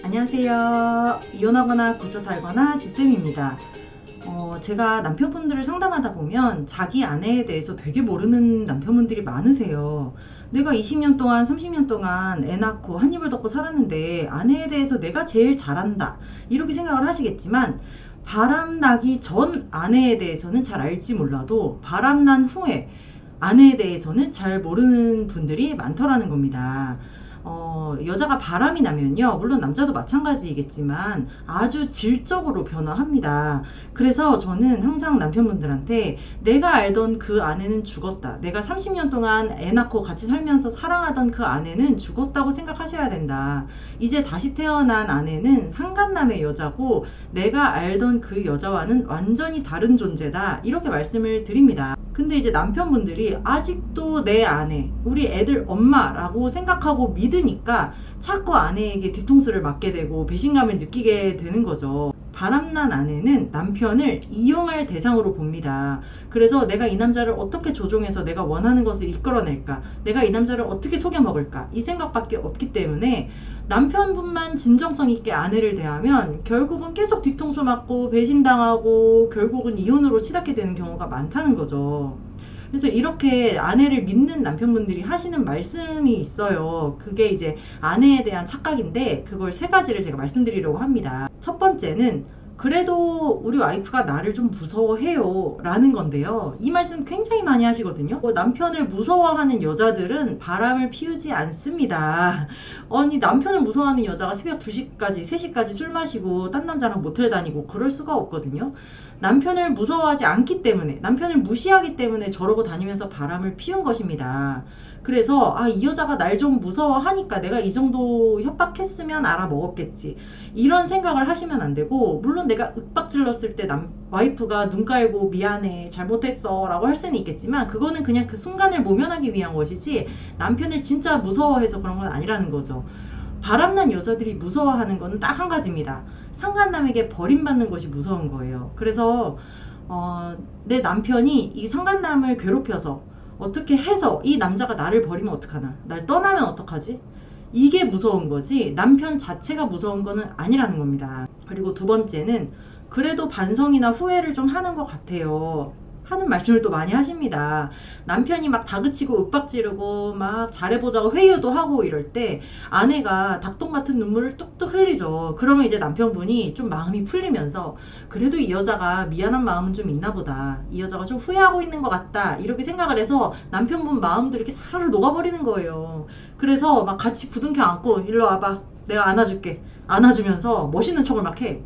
안녕하세요. 이혼하거나 고쳐 살거나 지쌤입니다. 제가 남편분들을 상담하다 보면 자기 아내에 대해서 되게 모르는 남편분들이 많으세요. 내가 20년 동안, 30년 동안 애 낳고 한 입을 덮고 살았는데 아내에 대해서 내가 제일 잘한다. 이렇게 생각을 하시겠지만 바람나기 전 아내에 대해서는 잘 알지 몰라도 바람난 후에 아내에 대해서는 잘 모르는 분들이 많더라는 겁니다. 여자가 바람이 나면요, 물론 남자도 마찬가지이겠지만 아주 질적으로 변화합니다. 그래서 저는 항상 남편분들한테 내가 알던 그 아내는 죽었다. 내가 30년 동안 애 낳고 같이 살면서 사랑하던 그 아내는 죽었다고 생각하셔야 된다. 이제 다시 태어난 아내는 상간남의 여자고 내가 알던 그 여자와는 완전히 다른 존재다. 이렇게 말씀을 드립니다. 근데 이제 남편분들이 아직도 내 아내, 우리 애들 엄마라고 생각하고 믿으니까 자꾸 아내에게 뒤통수를 맞게 되고 배신감을 느끼게 되는 거죠. 바람난 아내는 남편을 이용할 대상으로 봅니다. 그래서 내가 이 남자를 어떻게 조종해서 내가 원하는 것을 이끌어낼까? 내가 이 남자를 어떻게 속여먹을까? 이 생각밖에 없기 때문에 남편분만 진정성 있게 아내를 대하면 결국은 계속 뒤통수 맞고 배신당하고 결국은 이혼으로 치닫게 되는 경우가 많다는 거죠. 그래서 이렇게 아내를 믿는 남편분들이 하시는 말씀이 있어요. 그게 이제 아내에 대한 착각인데 그걸 세 가지를 제가 말씀드리려고 합니다. 첫 번째는 그래도 우리 와이프가 나를 좀 무서워해요 라는 건데요. 이 말씀 굉장히 많이 하시거든요. 남편을 무서워하는 여자들은 바람을 피우지 않습니다. 아니, 남편을 무서워하는 여자가 새벽 2시까지 3시까지 술 마시고 딴 남자랑 모텔 다니고 그럴 수가 없거든요. 남편을 무서워하지 않기 때문에, 남편을 무시하기 때문에 저러고 다니면서 바람을 피운 것입니다. 그래서 이 여자가 날 좀 무서워하니까 내가 이 정도 협박했으면 알아먹었겠지, 이런 생각을 하시면 안 되고, 물론 내가 윽박질렀을 때 와이프가 눈 깔고 미안해 잘못했어 라고 할 수는 있겠지만 그거는 그냥 그 순간을 모면하기 위한 것이지 남편을 진짜 무서워해서 그런 건 아니라는 거죠. 바람난 여자들이 무서워하는 거는 딱 한 가지입니다. 상간남에게 버림받는 것이 무서운 거예요. 그래서 내 남편이 이 상간남을 괴롭혀서 어떻게 해서 이 남자가 나를 버리면 어떡하나, 날 떠나면 어떡하지, 이게 무서운 거지 남편 자체가 무서운 거는 아니라는 겁니다. 그리고 두 번째는 그래도 반성이나 후회를 좀 하는 것 같아요 하는 말씀을 또 많이 하십니다. 남편이 막 다그치고 윽박지르고 막 잘해보자고 회유도 하고 이럴 때 아내가 닭똥 같은 눈물을 뚝뚝 흘리죠. 그러면 이제 남편분이 좀 마음이 풀리면서 그래도 이 여자가 미안한 마음은 좀 있나 보다, 이 여자가 좀 후회하고 있는 것 같다, 이렇게 생각을 해서 남편분 마음도 이렇게 사르르 녹아버리는 거예요. 그래서 막 같이 부둥켜 안고 일로 와봐, 내가 안아줄게, 안아주면서 멋있는 척을 막 해.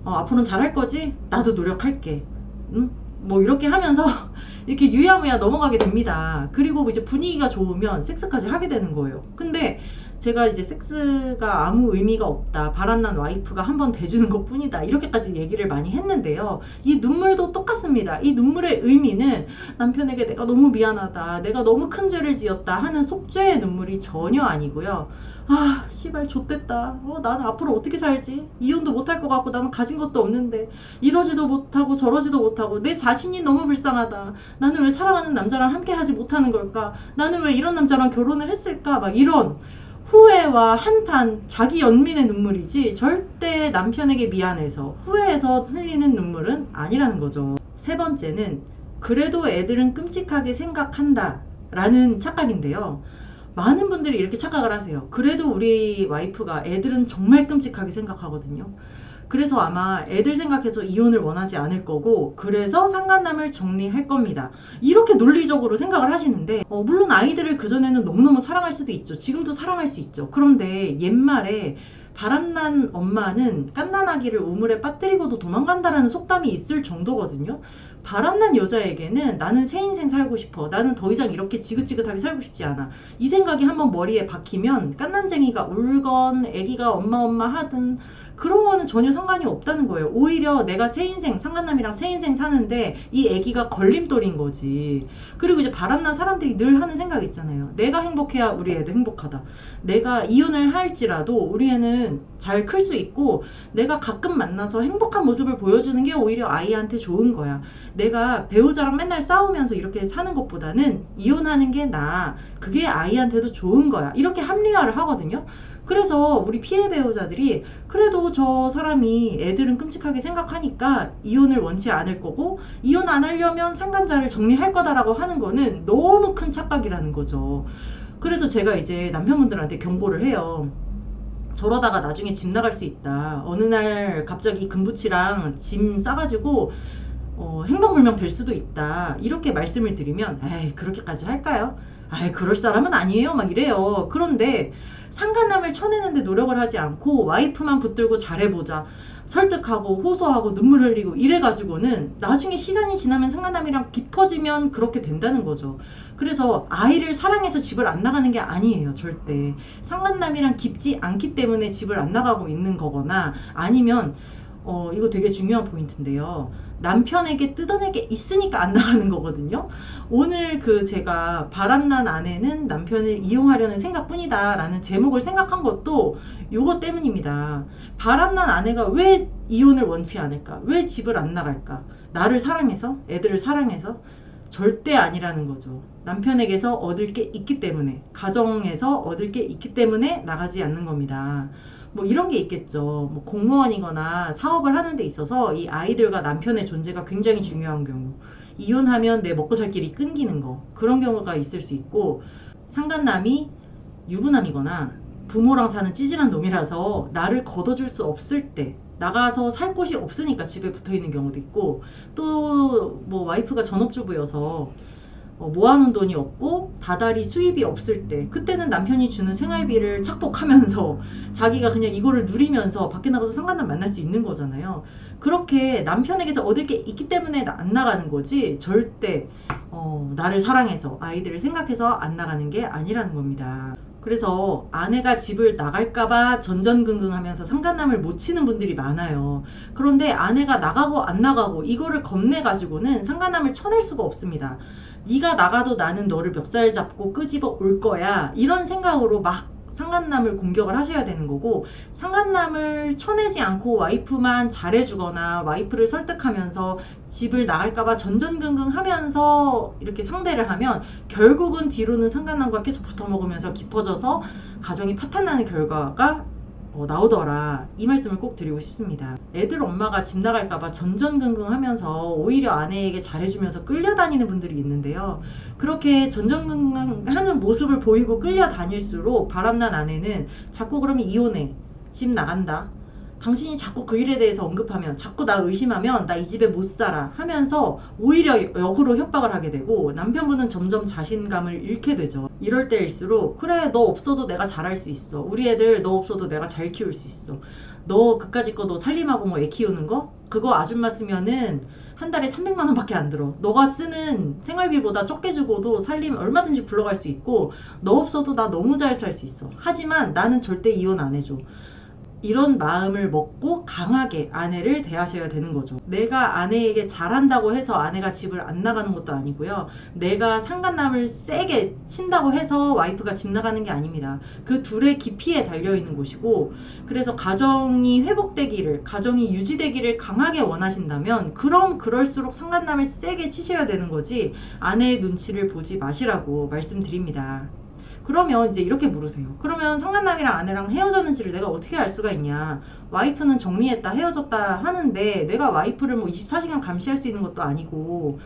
앞으로는 잘할 거지? 나도 노력할게. 응? 뭐 이렇게 하면서 이렇게 유야무야 넘어가게 됩니다. 그리고 이제 분위기가 좋으면 섹스까지 하게 되는 거예요. 근데 제가 이제 섹스가 아무 의미가 없다, 바람난 와이프가 한번 대주는 것 뿐이다, 이렇게까지 얘기를 많이 했는데요. 이 눈물도 똑같습니다. 이 눈물의 의미는 남편에게 내가 너무 미안하다, 내가 너무 큰 죄를 지었다 하는 속죄의 눈물이 전혀 아니고요. 씨발 좆됐다, 나는 앞으로 어떻게 살지, 이혼도 못할 것 같고 나는 가진 것도 없는데 이러지도 못하고 저러지도 못하고 내 자신이 너무 불쌍하다, 나는 왜 사랑하는 남자랑 함께 하지 못하는 걸까, 나는 왜 이런 남자랑 결혼을 했을까, 막 이런 후회와 한탄, 자기 연민의 눈물이지 절대 남편에게 미안해서 후회해서 흘리는 눈물은 아니라는 거죠. 세 번째는 그래도 애들은 끔찍하게 생각한다 라는 착각인데요. 많은 분들이 이렇게 착각을 하세요. 그래도 우리 와이프가 애들은 정말 끔찍하게 생각하거든요. 그래서 아마 애들 생각해서 이혼을 원하지 않을 거고, 그래서 상간남을 정리할 겁니다, 이렇게 논리적으로 생각을 하시는데, 물론 아이들을 그전에는 너무너무 사랑할 수도 있죠. 지금도 사랑할 수 있죠. 그런데 옛말에 바람난 엄마는 갓난아기를 우물에 빠뜨리고도 도망간다라는 속담이 있을 정도거든요. 바람난 여자에게는 나는 새 인생 살고 싶어, 나는 더 이상 이렇게 지긋지긋하게 살고 싶지 않아, 이 생각이 한번 머리에 박히면 갓난쟁이가 울건 애기가 엄마 하든 그런 거는 전혀 상관이 없다는 거예요. 오히려 내가 새 인생, 상간남이랑 새 인생 사는데 이 애기가 걸림돌인 거지. 그리고 이제 바람난 사람들이 늘 하는 생각이 있잖아요. 내가 행복해야 우리 애도 행복하다. 내가 이혼을 할지라도 우리 애는 잘 클 수 있고 내가 가끔 만나서 행복한 모습을 보여주는 게 오히려 아이한테 좋은 거야. 내가 배우자랑 맨날 싸우면서 이렇게 사는 것보다는 이혼하는 게 나아. 그게 아이한테도 좋은 거야. 이렇게 합리화를 하거든요. 그래서 우리 피해 배우자들이 그래도 저 사람이 애들은 끔찍하게 생각하니까 이혼을 원치 않을 거고 이혼 안 하려면 상간자를 정리할 거다라고 하는 거는 너무 큰 착각이라는 거죠. 그래서 제가 이제 남편분들한테 경고를 해요. 저러다가 나중에 집 나갈 수 있다. 어느 날 갑자기 금붙이랑 짐 싸가지고 행방불명 될 수도 있다. 이렇게 말씀을 드리면 에이 그렇게까지 할까요? 아이 그럴 사람은 아니에요. 막 이래요. 그런데 상간남을 쳐내는데 노력을 하지 않고 와이프만 붙들고 잘해보자. 설득하고 호소하고 눈물 흘리고 이래가지고는 나중에 시간이 지나면 상간남이랑 깊어지면 그렇게 된다는 거죠. 그래서 아이를 사랑해서 집을 안 나가는 게 아니에요. 절대. 상간남이랑 깊지 않기 때문에 집을 안 나가고 있는 거거나 아니면 이거 되게 중요한 포인트인데요. 남편에게 뜯어낼 게 있으니까 안 나가는 거거든요. 오늘 제가 바람난 아내는 남편을 이용하려는 생각뿐이다 라는 제목을 생각한 것도 요거 때문입니다. 바람난 아내가 왜 이혼을 원치 않을까? 왜 집을 안 나갈까? 나를 사랑해서? 애들을 사랑해서? 절대 아니라는 거죠. 남편에게서 얻을 게 있기 때문에, 가정에서 얻을 게 있기 때문에 나가지 않는 겁니다. 뭐 이런 게 있겠죠. 뭐 공무원이거나 사업을 하는 데 있어서 이 아이들과 남편의 존재가 굉장히 중요한 경우, 이혼하면 내 먹고 살 길이 끊기는 거, 그런 경우가 있을 수 있고, 상간남이 유부남이거나 부모랑 사는 찌질한 놈이라서 나를 걷어줄 수 없을 때, 나가서 살 곳이 없으니까 집에 붙어 있는 경우도 있고, 또 뭐 와이프가 전업주부여서 모아놓은 돈이 없고 다달이 수입이 없을 때, 그때는 남편이 주는 생활비를 착복하면서 자기가 그냥 이거를 누리면서 밖에 나가서 상간남 만날 수 있는 거잖아요. 그렇게 남편에게서 얻을 게 있기 때문에 안 나가는 거지, 절대 나를 사랑해서 아이들을 생각해서 안 나가는 게 아니라는 겁니다. 그래서 아내가 집을 나갈까봐 전전긍긍하면서 상간남을 못 치는 분들이 많아요. 그런데 아내가 나가고 안 나가고 이거를 겁내 가지고는 상간남을 쳐낼 수가 없습니다. 네가 나가도 나는 너를 멱살 잡고 끄집어 올 거야, 이런 생각으로 막 상간남을 공격을 하셔야 되는 거고, 상간남을 쳐내지 않고 와이프만 잘해주거나 와이프를 설득하면서 집을 나갈까봐 전전긍긍하면서 이렇게 상대를 하면 결국은 뒤로는 상간남과 계속 붙어먹으면서 깊어져서 가정이 파탄나는 결과가 나오더라, 이 말씀을 꼭 드리고 싶습니다. 애들 엄마가 집 나갈까봐 전전긍긍하면서 오히려 아내에게 잘해주면서 끌려다니는 분들이 있는데요. 그렇게 전전긍긍하는 모습을 보이고 끌려다닐수록 바람난 아내는 자꾸 그러면 이혼해, 집 나간다, 당신이 자꾸 그 일에 대해서 언급하면, 자꾸 나 의심하면 나 이 집에 못 살아 하면서 오히려 역으로 협박을 하게 되고, 남편분은 점점 자신감을 잃게 되죠. 이럴 때일수록 그래 너 없어도 내가 잘할 수 있어, 우리 애들 너 없어도 내가 잘 키울 수 있어, 너 그까짓 거 너 살림하고 뭐 애 키우는 거 그거 아줌마 쓰면은 한 달에 300만 원밖에 안 들어. 너가 쓰는 생활비보다 적게 주고도 살림 얼마든지 굴러갈 수 있고, 너 없어도 나 너무 잘 살 수 있어, 하지만 나는 절대 이혼 안 해줘. 이런 마음을 먹고 강하게 아내를 대하셔야 되는 거죠. 내가 아내에게 잘한다고 해서 아내가 집을 안 나가는 것도 아니고요. 내가 상간남을 세게 친다고 해서 와이프가 집 나가는 게 아닙니다. 그 둘의 깊이에 달려있는 곳이고, 그래서 가정이 회복되기를, 가정이 유지되기를 강하게 원하신다면 그럼 그럴수록 상간남을 세게 치셔야 되는 거지, 아내의 눈치를 보지 마시라고 말씀드립니다. 그러면 이제 이렇게 물으세요. 그러면 상간남이랑 아내랑 헤어졌는지를 내가 어떻게 알 수가 있냐? 와이프는 정리했다, 헤어졌다 하는데 내가 와이프를 뭐 24시간 감시할 수 있는 것도 아니고,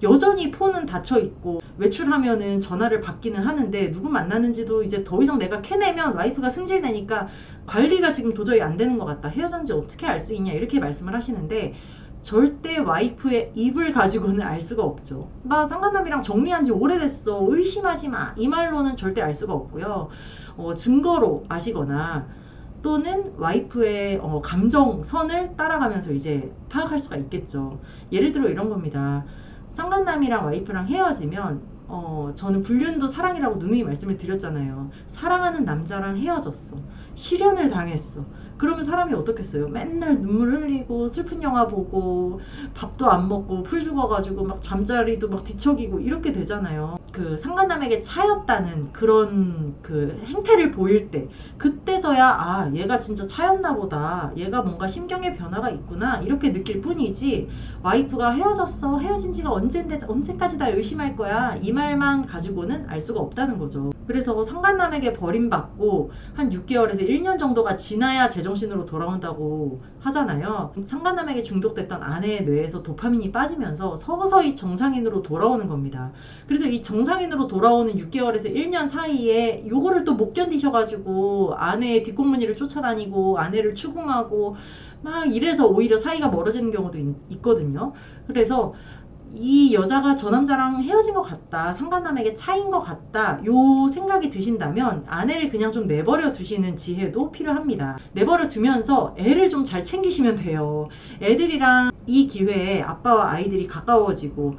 여전히 폰은 닫혀 있고 외출하면은 전화를 받기는 하는데 누구 만나는지도 이제 더 이상 내가 캐내면 와이프가 승질내니까 관리가 지금 도저히 안 되는 것 같다, 헤어졌는지 어떻게 알 수 있냐, 이렇게 말씀을 하시는데, 절대 와이프의 입을 가지고는 알 수가 없죠. 나 상간남이랑 정리한 지 오래됐어, 의심하지 마, 이 말로는 절대 알 수가 없고요. 증거로 아시거나 또는 와이프의 감정선을 따라가면서 이제 파악할 수가 있겠죠. 예를 들어 이런 겁니다. 상간남이랑 와이프랑 헤어지면 저는 불륜도 사랑이라고 누누이 말씀을 드렸잖아요. 사랑하는 남자랑 헤어졌어, 실연을 당했어. 그러면 사람이 어떻겠어요? 맨날 눈물 흘리고 슬픈 영화 보고 밥도 안 먹고 풀 죽어가지고 막 잠자리도 막 뒤척이고 이렇게 되잖아요. 그 상간남에게 차였다는 그런 그 행태를 보일 때, 그때서야 아 얘가 진짜 차였나 보다, 얘가 뭔가 심경의 변화가 있구나, 이렇게 느낄 뿐이지, 와이프가 헤어졌어, 헤어진 지가 언젠데 언제까지 날 의심할 거야, 이 말만 가지고는 알 수가 없다는 거죠. 그래서 상간남에게 버림받고 한 6개월에서 1년 정도가 지나야 제정신으로 돌아온다고 하잖아요. 상간남에게 중독됐던 아내의 뇌에서 도파민이 빠지면서 서서히 정상인으로 돌아오는 겁니다. 그래서 이 정상인으로 돌아오는 6개월에서 1년 사이에 요거를 또 못 견디셔가지고 아내의 뒷공무니를 쫓아다니고 아내를 추궁하고 막 이래서 오히려 사이가 멀어지는 경우도 있거든요. 그래서 이 여자가 저 남자랑 헤어진 것 같다, 상간남에게 차인 것 같다, 요 생각이 드신다면 아내를 그냥 좀 내버려 두시는 지혜도 필요합니다. 내버려 두면서 애를 좀 잘 챙기시면 돼요. 애들이랑 이 기회에 아빠와 아이들이 가까워지고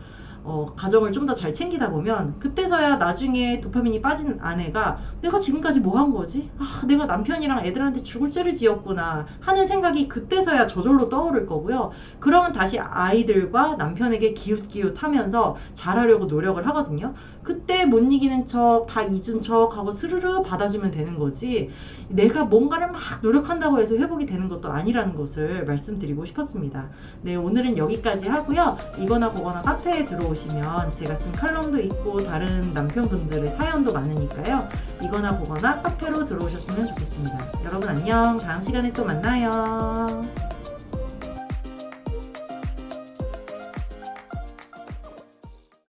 가정을 좀 더 잘 챙기다 보면 그때서야 나중에 도파민이 빠진 아내가 내가 지금까지 뭐 한 거지? 아, 내가 남편이랑 애들한테 죽을 죄를 지었구나 하는 생각이 그때서야 저절로 떠오를 거고요. 그러면 다시 아이들과 남편에게 기웃기웃하면서 잘하려고 노력을 하거든요. 그때 못 이기는 척, 다 잊은 척 하고 스르르 받아주면 되는 거지, 내가 뭔가를 막 노력한다고 해서 회복이 되는 것도 아니라는 것을 말씀드리고 싶었습니다. 네, 오늘은 여기까지 하고요. 이거나 보거나 카페에 들어오시면 제가 쓴 칼럼도 있고 다른 남편분들의 사연도 많으니까요. 이거나 보거나 카페로 들어오셨으면 좋겠습니다. 여러분 안녕. 다음 시간에 또 만나요.